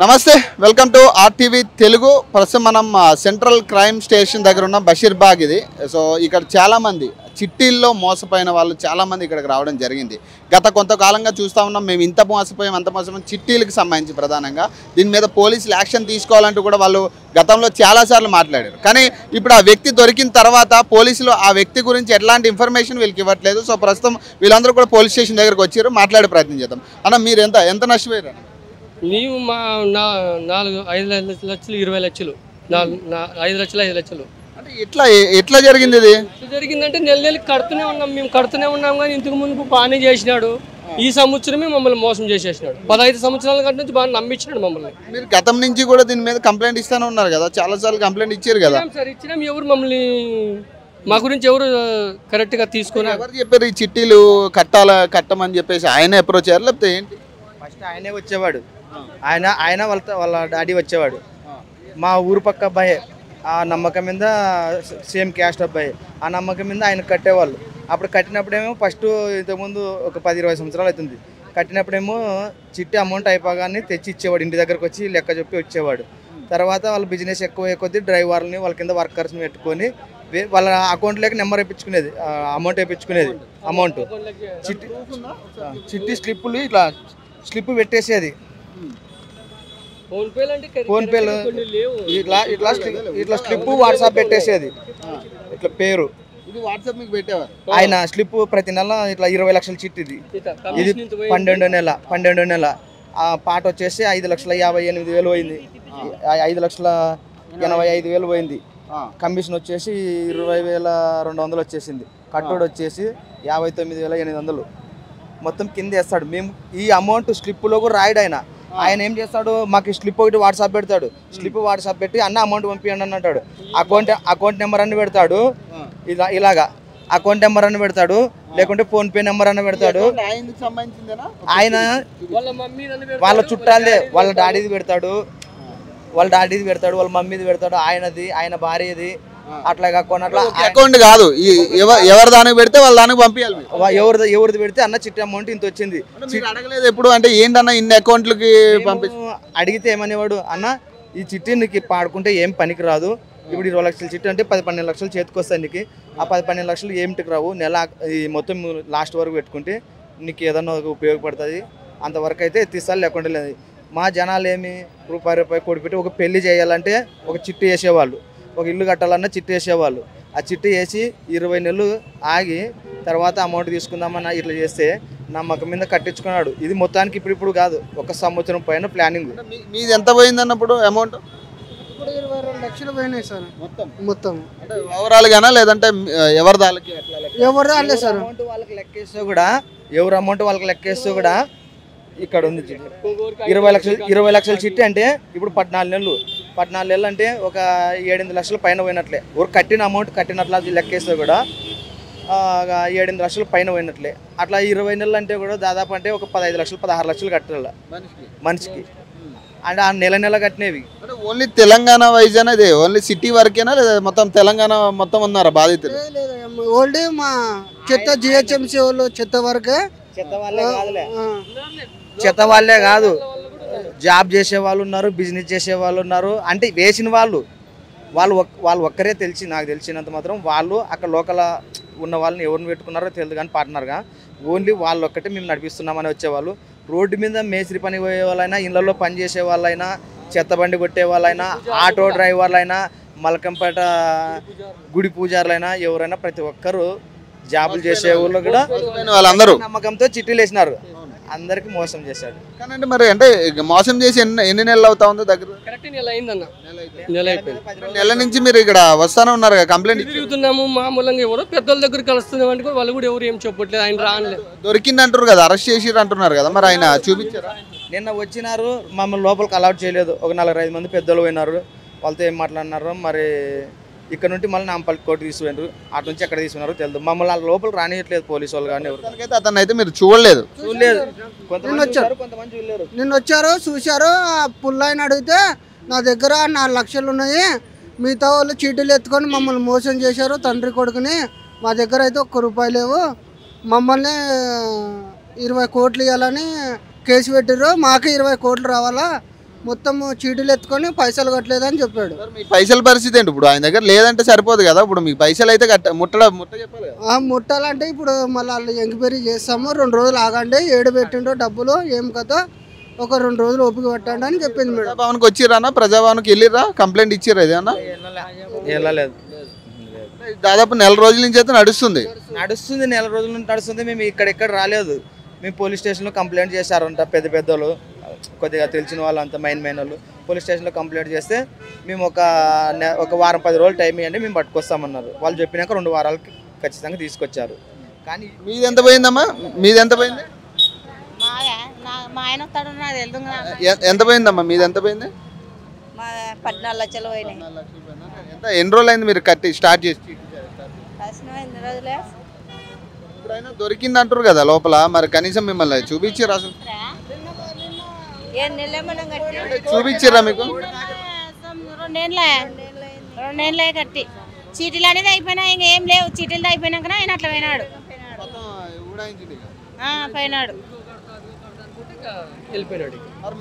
నమస్తే welcome to RTV Telugu. ప్రస్తుతం మనం సెంట్రల్ క్రైమ్ స్టేషన్ దగ్గర ఉన్న బషీర్బాగ్ ఇది. సో ఇక్కడ చాలామంది చిట్టీల్లో మోసపోయిన వాళ్ళు చాలామంది ఇక్కడికి రావడం జరిగింది. గత కొంతకాలంగా చూస్తూ ఉన్నాం, మేము ఇంత మోసపోయాం అంత మోసపోయాం చిట్టీలకు సంబంధించి ప్రధానంగా. దీని మీద పోలీసులు యాక్షన్ తీసుకోవాలంటూ కూడా వాళ్ళు గతంలో చాలాసార్లు మాట్లాడారు. కానీ ఇప్పుడు ఆ వ్యక్తి దొరికిన తర్వాత పోలీసులు ఆ వ్యక్తి గురించి ఎట్లాంటి ఇన్ఫర్మేషన్ వీళ్ళకి ఇవ్వట్లేదు. సో ప్రస్తుతం వీళ్ళందరూ కూడా పోలీస్ స్టేషన్ దగ్గరకు వచ్చారు. మాట్లాడే ప్రయత్నం చేద్దాం. అన్న మీరు ఎంత నష్టపోయారు? మేము మా 5 లక్షలు 20 లక్షలు 5 లక్షలు 5 లక్షలు అంటే ఎట్లా జరిగింది ఇది? జరిగిందంటే నెలకి కడుతూనే ఉన్నాం, మేము కడుతూనే ఉన్నాం. కానీ ఇంతకు ముందు బాగానే చేసినాడు. ఈ సంవత్సరమే మమ్మల్ని మోసం చేసేసినాడు. 15 సంవత్సరాల కంటే నుంచి బాగా నమ్మించినాడు మమ్మల్ని. మీరు గతం నుంచి కూడా దీని మీద కంప్లైంట్ ఇస్తానే ఉన్నారు కదా, చాలా సార్లు కంప్లైంట్ ఇచ్చారు కదా. సార్ ఇచ్చినాం, ఎవరు మమ్మల్ని మా గురించి ఎవరు కరెక్ట్గా తీసుకున్నారు? ఎవరు చెప్పారు ఈ చిట్టీలు కట్టమని చెప్పేసి? ఆయన అప్రోచ్ అయ్యారు లేకపోతే ఏంటి? ఫస్ట్ ఆయనే వచ్చేవాడు. ఆయన వాళ్ళ డాడీ వచ్చేవాడు. మా ఊరు పక్క అబ్బాయి, ఆ నమ్మకం మీద సేమ్ క్యాస్ట్ అబ్బాయి, ఆ నమ్మకం మీద ఆయన కట్టేవాళ్ళు. అప్పుడు కట్టినప్పుడేమో ఫస్ట్ ఇంతకుముందు ఒక 10-20 సంవత్సరాలు అవుతుంది. కట్టినప్పుడేమో చిట్టి అమౌంట్ అయిపోగానే తెచ్చి ఇచ్చేవాడు, ఇంటి దగ్గరకు వచ్చి లెక్క చెప్పి వచ్చేవాడు. తర్వాత వాళ్ళ బిజినెస్ ఎక్కువ కొద్దీ డ్రైవర్ని వాళ్ళ కింద వర్కర్స్ని పెట్టుకొని వాళ్ళ అకౌంట్లోకి నెంబర్ వేయించుకునేది, అమౌంట్ వేయించుకునేది. అమౌంట్ చిట్టి స్లిప్పులు ఇట్లా స్లిప్ పెట్టేసేది. ఫోన్పేలో ఇట్లా స్లిప్ వాట్సాప్ పెట్టేసేది, ఇట్లా పేరు ఆయన స్లిప్ ప్రతి నెల ఇట్లా 20 లక్షల చిట్టిది. ఇది 12వ నెల. ఆ పాట వచ్చేసి 5,58,000 పోయింది, 5,85,000 పోయింది. కమిషన్ వచ్చేసి 20,200 వచ్చేసింది. కట్టోడు వచ్చేసి 59,800 మొత్తం కింద వేస్తాడు. మేము ఈ అమౌంట్ స్లిప్లో కూడా రాయడు ఆయన ఏం చేస్తాడు, మాకు స్లిప్ ఒకటి వాట్సాప్ పెడతాడు. స్లిప్ వాట్సాప్ పెట్టి అన్న అమౌంట్ పంపించండి అని అంటాడు. అకౌంట్ నెంబర్ అని పెడతాడు, ఇలాగా అకౌంట్ నెంబర్ అని పెడతాడు, లేకుంటే ఫోన్పే నెంబర్ అని పెడతాడు. ఆయన వాళ్ళ చుట్టాలే, వాళ్ళ డాడీది పెడతాడు, వాళ్ళ మమ్మీది పెడతాడు, ఆయనది, ఆయన భార్యది. అట్లా కాకుండా అట్లా అకౌంట్ కాదు, ఎవరు దానికి పెడితే వాళ్ళ దానికి పంపించాలి. ఎవరిది పెడితే అన్న చిట్టి అమౌంట్ ఇంత వచ్చింది. అడగలేదు ఎప్పుడు? అంటే ఏంటన్నా ఇన్ని అకౌంట్లకి అడిగితే ఏమనేవాడు, అన్న ఈ చిట్టి నీకు పాడుకుంటే ఏం పనికి రాదు. ఇప్పుడు 20 లక్షల చిట్టి అంటే 10-12 లక్షలు చేతికి వస్తాయి నీకు. ఆ 10-12 లక్షలు ఏమిటికి రావు, నెల ఈ మొత్తం లాస్ట్ వరకు పెట్టుకుంటే నీకు ఏదన్నా ఉపయోగపడుతుంది. అంతవరకు అయితే ఎత్తిస్తారు, లేకుండా లేదు. మా జనాలు ఏమి రూపాయి కొడిపెట్టి ఒక పెళ్లి చేయాలంటే ఒక చిట్టి వేసేవాళ్ళు, ఒక ఇల్లు కట్టాలన్నా చిట్టి వేసేవాళ్ళు. ఆ చిట్టి వేసి 20 నెలలు ఆగి తర్వాత అమౌంట్ తీసుకుందామని ఇట్లా చేస్తే నమ్మకం మీద కట్టించుకున్నాడు. ఇది మొత్తానికి ఇప్పుడు కాదు, 1 సంవత్సరం పైన ప్లానింగ్. మీది ఎంత పోయింది అన్నప్పుడు అమౌంట్? ఇప్పుడు 22 లక్షలు పోయినాయి సార్ మొత్తం. అంటే ఓవరాల్ గానా లేదంటే ఎవరి దానికి? ఎవరు సార్ అమౌంట్ వాళ్ళకి లెక్కేస్తూ కూడా, ఎవరు అమౌంట్ వాళ్ళకి లెక్కేస్తూ కూడా ఇక్కడ ఉంది చిట్టి. 20 లక్షల చిట్టి అంటే ఇప్పుడు 14 నెలలు అంటే ఒక 7-8 లక్షల పైన పోయినట్లే. ఒక కట్టిన అమౌంట్ కట్టినట్లు అది లెక్కేస్తే కూడా 7-8 లక్షల పైన పోయినట్లే. అట్లా 20 నెలలు అంటే కూడా దాదాపు అంటే ఒక 15 లక్షలు 16 లక్షలు కట్టాల మనిషికి. అంటే ఆ నెల కట్టినవి. అంటే ఓన్లీ తెలంగాణ వైజ్ అనేది ఓన్లీ సిటీ వరకేనా లేదా మొత్తం తెలంగాణ మొత్తం ఉన్నారా బాధితులు? ఓన్లీ మా చెత్త జిహెచ్ఎంసీ వాళ్ళు చెత్త వరకే. చెత్త వాళ్ళే కాదు, జాబ్ చేసే వాళ్ళు ఉన్నారు, బిజినెస్ చేసే వాళ్ళు ఉన్నారు. అంటే వేసిన వాళ్ళు ఒక్కరే తెలిసి, నాకు తెలిసినంత మాత్రం వాళ్ళు అక్కడ లోకల్ ఉన్న వాళ్ళని ఎవరిని పెట్టుకున్నారో తెలియదు, కానీ పార్ట్నర్గా ఓన్లీ వాళ్ళు ఒక్కటే మేము నడిపిస్తున్నామని వచ్చేవాళ్ళు. రోడ్డు మీద మేస్త్రి పని పోయే వాళ్ళైనా, ఇళ్లలో పని చేసే వాళ్ళైనా, చెత్త బండి కొట్టే వాళ్ళైనా, ఆటో డ్రైవర్లైనా, మలకంపేట గుడి పూజారులైనా, ఎవరైనా ప్రతి ఒక్కరు జాబులు చేసే వాళ్ళు కూడా వాళ్ళందరూ నమ్మకంతో చిట్టీలు వేసినారు. అందరికి మోసం చేశాడు. కానీ మరి అంటే మోసం చేసి ఎన్ని నెలలు అవుతా ఉంది? దగ్గర నెల నుంచి మీరు ఇక్కడ వస్తానే ఉన్నారు కదా, కంప్లైంట్ తిరుగుతున్నాము. మామూలుగా ఎవరో పెద్దల దగ్గర కలుస్తున్నాం అంటే వాళ్ళు కూడా ఎవరు ఏం చెప్పట్లేదు. ఆయన రాలేదు, దొరికింది అంటారు కదా, అరెస్ట్ చేసి అంటున్నారు కదా, మరి ఆయన చూపించారా? నిన్న వచ్చినారు, మమ్మల్ని లోపలికి అలౌట్ చేయలేదు. ఒక 4-5 మంది పెద్దలు పోయినారు, వాళ్ళతో ఏం మాట్లాడినారో మరి. ఇక్కడ నుండి మళ్ళీ నాంపల్లి కోర్టు తీసుకున్నారు, అటు నుంచి ఎక్కడ తీసుకున్నారో తెలియదు. మమ్మల్ని లోపల రానియట్లేదు పోలీసు వాళ్ళు. కానీ ఎవరికైతే అతను అయితే మీరు చూడలేదు? కొంతమంది చూడలేరు. నిన్న వచ్చారు, చూశారు. పుల్లైన అడిగితే నా దగ్గర 4 లక్షలు ఉన్నాయి, మిగతా వాళ్ళు చీటీలు ఎత్తుకొని మమ్మల్ని మోసం చేశారు తండ్రి కొడుకుని. మా దగ్గర అయితే 1 రూపాయి లేవు, మమ్మల్ని 20 కోట్లు ఇవ్వాలని కేసు పెట్టారు. మాకు 20 కోట్లు రావాలా, మొత్తం చీటీలు ఎత్తుకొని పైసలు కట్టలేదని చెప్పాడు. మీ పైసల పరిస్థితి ఏంటి ఇప్పుడు? ఆయన దగ్గర లేదంటే సరిపోదు కదా, ఇప్పుడు మీకు పైసలు అయితే ముట్ట చెప్పాలి కదా. ముట్టాలంటే ఇప్పుడు మళ్ళీ వాళ్ళు ఎంక్వైరీ చేస్తాము, 2 రోజులు ఆగండి, ఏడు పెట్టిండో డబ్బులు ఏం కదా, ఒక 2 రోజులు ఓపిక పట్టండి అని చెప్పింది మేడం. ప్రజాభవన్కి వచ్చిర్రా? ప్రజాభవన్కి వెళ్ళిర్రా? కంప్లైంట్ ఇచ్చిర్రా ఏదన్నా? వెళ్ళలేదు. దాదాపు నెల రోజుల నుంచి అయితే నడుస్తుంది. నెల రోజుల నుంచి నడుస్తుంది. మేము ఇక్కడెక్కడ రాలేదు. మేము పోలీస్ స్టేషన్లో కంప్లైంట్ చేశారంట, పెద్ద వాళ్ళు కొద్దిగా తెలిసిన వాళ్ళు అంతా మెయిన్ వాళ్ళు పోలీస్ స్టేషన్లో కంప్లైంట్ చేస్తే మేము ఒక వారం 10 రోజులు టైం ఇవ్వండి, మేము పట్టుకొస్తామన్నారు. వాళ్ళు చెప్పినాక 2 వారాలకి ఖచ్చితంగా తీసుకొచ్చారు. కానీ మీది ఎంత పోయిందమ్మా? మీది ఎంత పోయింది? మా ఆయన వస్తాడు నాకు తెలుసు. ఎంత పోయిందమ్మా? మీది ఎంత పోయింది? 14 లక్షలు పోయినాయి. ఎన్ని రోజులు అయింది మీరు కట్టి స్టార్ట్ చేసి? ఎన్ని రోజులే ఇప్పుడైనా దొరికింది అంటారు కదా లోపల, మరి కనీసం మిమ్మల్ని చూపించారు? అసలు చూపించారా మీకు? 2 ఏళ్ళే కట్టి చీటీలు అనేది అయిపోయినా ఇంకా ఏం లేవు. చీటీలు అయిపోయినాక ఆయన అట్లా పోయినాడు. పోయినాడు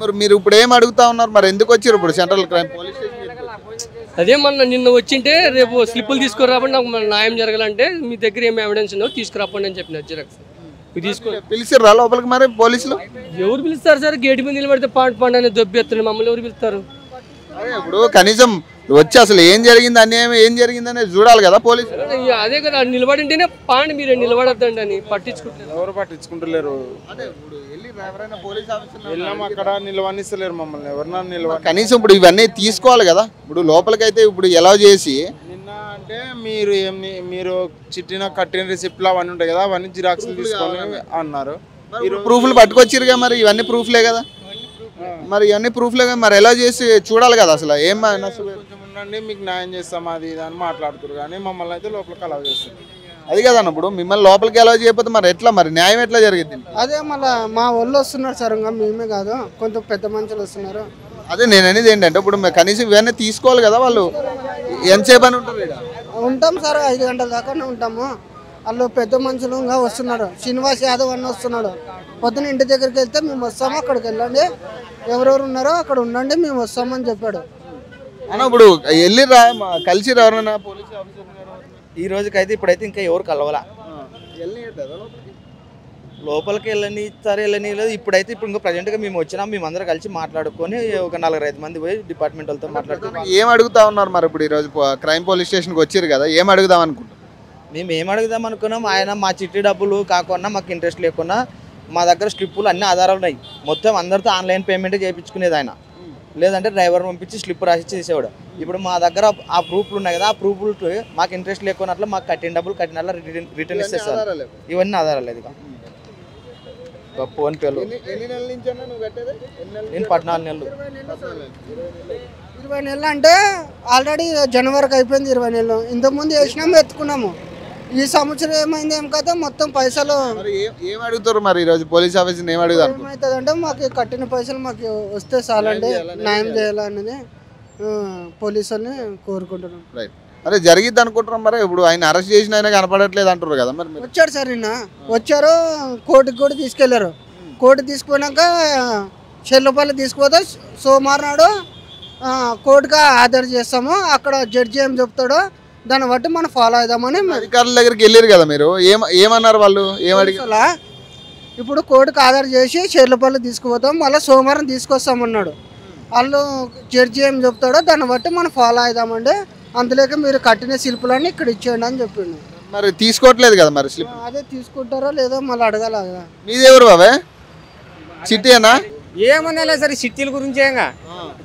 మరి మీరు ఇప్పుడు ఏం అడుగుతా ఉన్నారు? మరి ఎందుకు వచ్చారు ఇప్పుడు సెంట్రల్ క్రైమ్ పోలీస్ స్టేషన్? అదే నిన్న వచ్చింటే రేపు స్లిప్పులు తీసుకురాబడి నాకు న్యాయం జరగాలంటే మీ దగ్గర ఏం ఎవిడెన్స్ ఉందో తీసుకురాపండి అని చెప్పిన జిరాక్స్ పిలిచిర్రా లోపలికి? మరి పోలీసులు ఎవరు పిలుస్తారు సార్? గేటు మీద నిలబడితే పాండు అనేది దొబ్బెత్తారు, మమ్మల్ని ఎవరు పిలుస్తారు? ఇప్పుడు కనీసం వచ్చి అసలు ఏం జరిగింది, అన్యాయం ఏం జరిగింది అనేది చూడాలి కదా పోలీసులు. అదే కదా, నిలబడింటేనే పాండి మీరు నిలబడద్దండి అని పట్టించుకుంటారు. ఎవరు పట్టించుకుంటలేరు. వెళ్ళాము అక్కడ నిలవనిస్తలేరు మమ్మల్ని. ఎవరన్నా నిలవ కనీసం ఇప్పుడు ఇవన్నీ తీసుకోవాలి కదా. ఇప్పుడు లోపలికైతే ఇప్పుడు ఎలా చేసి నిన్న అంటే మీరు చిట్టిన కట్టిన రిసిప్ట్లు అవన్నీ ఉంటాయి కదా, అవన్నీ జిరాక్స్లు తీసుకొని అన్నారు. ప్రూఫ్లు పట్టుకొచ్చిరుగా, మరి ఇవన్నీ ప్రూఫ్లే కదా. మరి ఇవన్నీ ప్రూఫ్లే కదా, మరి ఎలా చేసి చూడాలి కదా అసలు ఏం కొంచెం ఉండండి మీకు న్యాయం చేస్తాం అది ఇది అని మాట్లాడుతారు, కానీ మమ్మల్ని అయితే లోపలికి అలౌ చేస్తారు. అది కదా ఇప్పుడు మిమ్మల్ని లోపలికి ఎలా చేయకపోతే మరి ఎట్లా, మరి న్యాయం ఎట్లా జరిగింది? అదే మళ్ళీ మా వాళ్ళు వస్తున్నారు సార్, ఇంకా మేమే కాదు కొంత పెద్ద మనుషులు వస్తున్నారు. అదే నేను అనేది ఏంటంటే ఇప్పుడు కనీసం ఇవన్నీ తీసుకోవాలి కదా. వాళ్ళు ఎంతసేపు అని ఉంటారు? ఉంటాం సార్, 5 గంటల దాకా ఉంటాము. వాళ్ళు పెద్ద మనుషులు ఇంకా వస్తున్నారు. శ్రీనివాస్ యాదవ్ అన్న వస్తున్నాడు. పొద్దున ఇంటి దగ్గరికి వెళ్తే మేము వస్తాము, అక్కడికి వెళ్ళండి, ఎవరెవరు ఉన్నారో అక్కడ ఉండండి, మేము వస్తామని చెప్పాడు. అన్న ఇప్పుడు వెళ్ళిరా కలిసిరా ఎవరైనా పోలీసు ఆఫీసర్? ఈ రోజుకైతే ఇప్పుడైతే ఇంకా ఎవరు కలవాలా. లోపలికి వెళ్ళని ఇస్తారు, వెళ్ళని లేదు. ఇప్పుడైతే ఇప్పుడు ఇంకా ప్రజెంట్గా మేము వచ్చినాం, మేము అందరం కలిసి మాట్లాడుకొని ఒక 4-5 మంది పోయి డిపార్ట్మెంట్ వాళ్ళతో మాట్లాడుతున్నాం. ఏం అడుగుతా ఉన్నారు మరి ఇప్పుడు ఈరోజు క్రైమ్ పోలీస్ స్టేషన్కి వచ్చారు కదా, ఏం అడుగుదాం అనుకుంటున్నారు? మేము ఏం అడుగుదాం అనుకున్నాం, ఆయన మా చిట్టి డబ్బులు కాకుండా మాకు ఇంట్రెస్ట్ లేకుండా మా దగ్గర స్లిప్పులు అన్ని ఆధారాలు ఉన్నాయి. మొత్తం అందరితో ఆన్లైన్ పేమెంట్ చేయించుకునేది ఆయన, లేదంటే డ్రైవర్ పంపించి స్లిప్ రాసి చేసేవాడు. ఇప్పుడు మా దగ్గర ఆ ప్రూఫ్లు ఉన్నాయి కదా, ఆ ప్రూఫ్లు మాకు ఇంట్రెస్ట్ లేకున్నట్లు మాకు కట్టిన డబ్బులు కట్టినట్లు రిటర్న్ ఇస్తారు. ఇవన్నీ ఆధారాలు లేదు. ఫోన్ పేలు నేను 14 నెలలు. 20 నెలలు అంటే ఆల్రెడీ జనవరికి అయిపోయింది. 20 నెలలు ఇంతకుముందు వేసినాము, ఎత్తుకున్నాము. ఈ సంవత్సరం ఏమైంది ఏం కదా, మొత్తం పైసలు ఏం అడుగుతారు మరి ఈరోజు పోలీస్ ఆఫీస్? ఏం అడుగుతారు? ఏమవుతుందంటే మాకు కట్టిన పైసలు మాకు వస్తే చాలండి, న్యాయం చేయాలనేది పోలీసుల్ని కోరుకుంటున్నాం. రైట్. అరే జరిగిద్ది అనుకుంటున్నాం. మరి ఇప్పుడు ఆయన అరెస్ట్ చేసిన ఆయన కనపడట్లేదు అంటారు కదా. మరి వచ్చాడు సార్, నిన్న వచ్చారు, కోర్టుకి కూడా తీసుకెళ్లారు. కోర్టు తీసుకుపోయినాక చెల్లపల్లి తీసుకుపోతే సోమవారం నాడు కోర్టుగా హాజరు చేస్తాము. అక్కడ జడ్జి ఏం చెప్తాడో దాన్ని బట్టి మనం ఫాలో అవుదామని. అధికారుల దగ్గరికి వెళ్ళారు కదా మీరు, ఏమన్నారు వాళ్ళు? ఏమడిగా ఇప్పుడు కోర్టుకు హాజరు చేసి చెల్లపల్లి తీసుకుపోతాం, మళ్ళీ సోమవారం తీసుకొస్తామన్నాడు. వాళ్ళు జడ్జి ఏం చెప్తాడో దాన్ని బట్టి మనం ఫాలో అవుదామండి. అందులోకి మీరు కట్టిన శిల్పులన్నీ ఇక్కడ ఇచ్చేయండి అని చెప్పిండు. మరి తీసుకోవట్లేదు కదా మరి స్లిప్? అదే తీసుకుంటారో లేదో మళ్ళీ అడగాల. మీదెవరు బాబే? చిట్టీనా? ఏమన్నా లేదు సార్, చిట్టీల గురించి.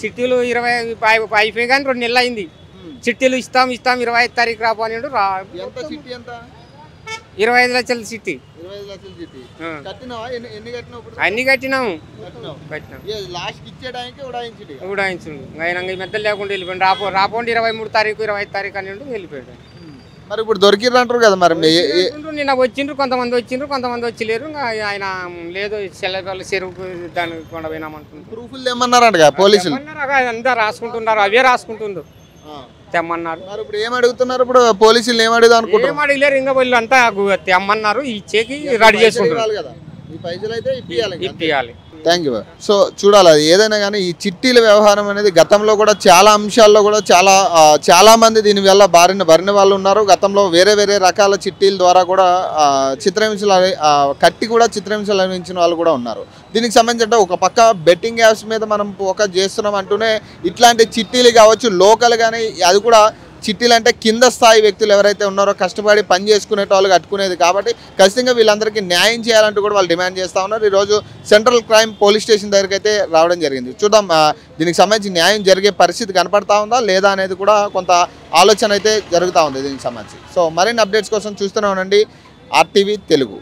చిట్టీలు 20 అయిపోయి కానీ 2 నెలలు అయింది. చిట్టీలు ఇస్తాం 25 తారీఖు రాబో అని 25 లక్షల చిట్టి. అన్ని కట్టినాము. ఉడాయించు ఆయన మెద్దలు లేకుండా వెళ్ళిపోయాడు. రాపోండి 23 తారీఖు 25 తారీఖు అని వెళ్ళిపోయాడు. మరి ఇప్పుడు దొరికిర్రు అంటారు కదా. మరి నిన్న వచ్చిండ్రు, కొంతమంది వచ్చిండ్రు, కొంతమంది వచ్చిలేరు. ఆయన లేదు చెల్లెలు చెరువుకు దానికి కొండ పోయినామంటున్నారు. ప్రూఫ్లు తెమ్మన్నారంట పోలీసులు. అంతా రాసుకుంటున్నారు, అవే రాసుకుంటుండ్రు, తెమ్మన్నారు. మరి ఇప్పుడు ఏం అడుగుతున్నారు? ఇప్పుడు పోలీసులు ఏం అడుగుదాం అనుకుంటున్నారు? ఏం అడిగలేరు, ఇంకా వాళ్ళు అంతా తెమ్మన్నారు, ఇచ్చేకి రెడీ చేసుకుంటారు. ఈ పైసలు అయితే ఇప్పియాలి. Thank you. సో చూడాలి, అది ఏదైనా కానీ ఈ చిట్టీల వ్యవహారం అనేది గతంలో కూడా చాలా అంశాల్లో కూడా చాలా మంది దీనివల్ల బారిన వాళ్ళు ఉన్నారు. గతంలో వేరే రకాల చిట్టీల ద్వారా కూడా చిత్రహింసలు కట్టి కూడా చిత్రహింసలు అనుభవించిన వాళ్ళు కూడా ఉన్నారు. దీనికి సంబంధించి ఒక పక్క బెట్టింగ్ యాప్స్ మీద మనం ఫోకస్ చేస్తున్నాం అంటూనే ఇట్లాంటి చిట్టీలు కావచ్చు లోకల్ కానీ, అది కూడా చిట్టీలు అంటే కింద స్థాయి వ్యక్తులు ఎవరైతే ఉన్నారో కష్టపడి పని చేసుకునే వాళ్ళు కట్టుకునేది కాబట్టి ఖచ్చితంగా వీళ్ళందరికీ న్యాయం చేయాలంటూ కూడా వాళ్ళు డిమాండ్ చేస్తూ ఉన్నారు. ఈరోజు సెంట్రల్ క్రైమ్ పోలీస్ స్టేషన్ దగ్గరికి అయితే రావడం జరిగింది. చూద్దాం దీనికి సంబంధించి న్యాయం జరిగే పరిస్థితి కనపడతా ఉందా లేదా అనేది కూడా కొంత ఆలోచన అయితే జరుగుతూ ఉంది దీనికి సంబంధించి. సో మరిన్ని అప్డేట్స్ కోసం చూస్తూనే ఉండండి RTV తెలుగు.